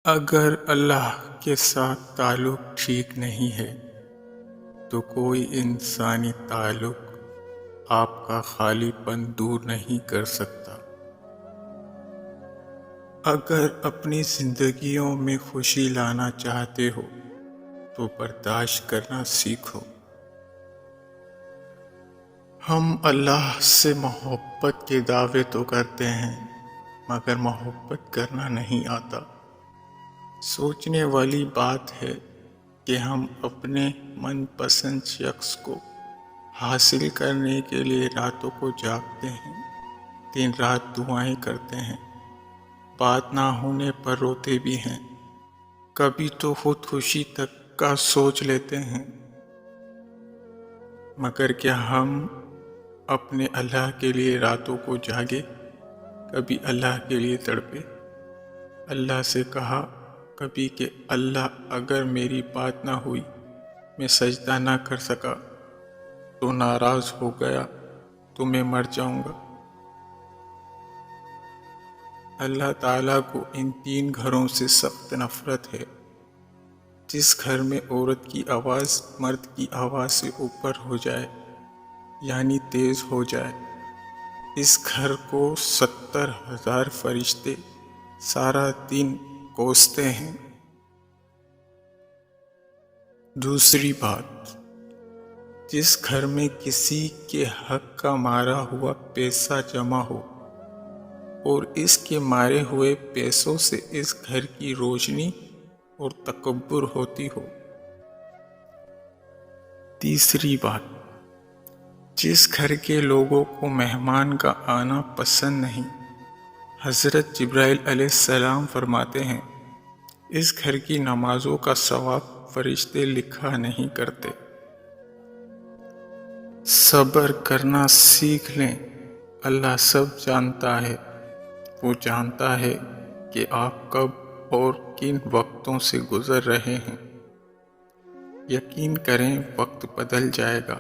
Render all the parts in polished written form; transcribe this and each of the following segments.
اگر اللہ کے ساتھ تعلق ٹھیک نہیں ہے تو کوئی انسانی تعلق آپ کا خالی پن دور نہیں کر سکتا۔ اگر اپنی زندگیوں میں خوشی لانا چاہتے ہو تو برداشت کرنا سیکھو۔ ہم اللہ سے محبت کے دعوے تو کرتے ہیں مگر محبت کرنا نہیں آتا۔ سوچنے والی بات ہے کہ ہم اپنے من پسند شخص کو حاصل کرنے کے لیے راتوں کو جاگتے ہیں، دن رات دعائیں کرتے ہیں، بات نہ ہونے پر روتے بھی ہیں، کبھی تو خودکشی تک کا سوچ لیتے ہیں۔ مگر کیا ہم اپنے اللہ کے لیے راتوں کو جاگے، کبھی اللہ کے لیے تڑپے، اللہ سے کہا کبھی کہ اللہ اگر میری بات نہ ہوئی، میں سجدہ نہ کر سکا تو ناراض ہو گیا تو میں مر جاؤں گا۔ اللہ تعالیٰ کو ان تین گھروں سے سخت نفرت ہے۔ جس گھر میں عورت کی آواز مرد کی آواز سے اوپر ہو جائے یعنی تیز ہو جائے، اس گھر کو 70,000 فرشتے سارا دن کوستے ہیں۔ دوسری بات، جس گھر میں کسی کے حق کا مارا ہوا پیسہ جمع ہو اور اس کے مارے ہوئے پیسوں سے اس گھر کی روشنی اور تکبر ہوتی ہو۔ تیسری بات، جس گھر کے لوگوں کو مہمان کا آنا پسند نہیں، حضرت جبرائیل علیہ السلام فرماتے ہیں اس گھر کی نمازوں کا ثواب فرشتے لکھا نہیں کرتے۔ صبر کرنا سیکھ لیں، اللہ سب جانتا ہے۔ وہ جانتا ہے کہ آپ کب اور کن وقتوں سے گزر رہے ہیں۔ یقین کریں وقت بدل جائے گا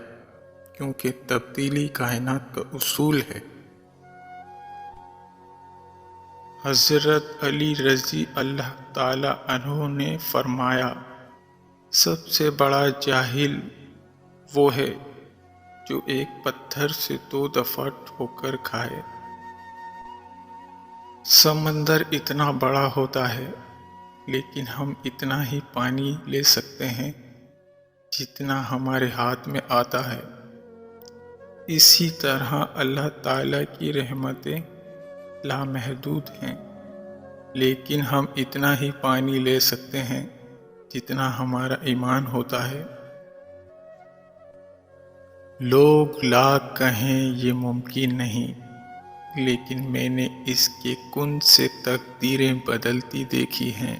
کیونکہ تبدیلی کائنات کا اصول ہے۔ حضرت علی رضی اللہ تعالی عنہ نے فرمایا سب سے بڑا جاہل وہ ہے جو ایک پتھر سے 2 دفعہ ٹھوکر کھائے۔ سمندر اتنا بڑا ہوتا ہے لیکن ہم اتنا ہی پانی لے سکتے ہیں جتنا ہمارے ہاتھ میں آتا ہے۔ اسی طرح اللہ تعالیٰ کی رحمتیں لامحدود ہیں لیکن ہم اتنا ہی پانی لے سکتے ہیں جتنا ہمارا ایمان ہوتا ہے۔ لوگ لاکھ کہیں یہ ممکن نہیں، لیکن میں نے اس کے کن سے تقدیریں بدلتی دیکھی ہیں۔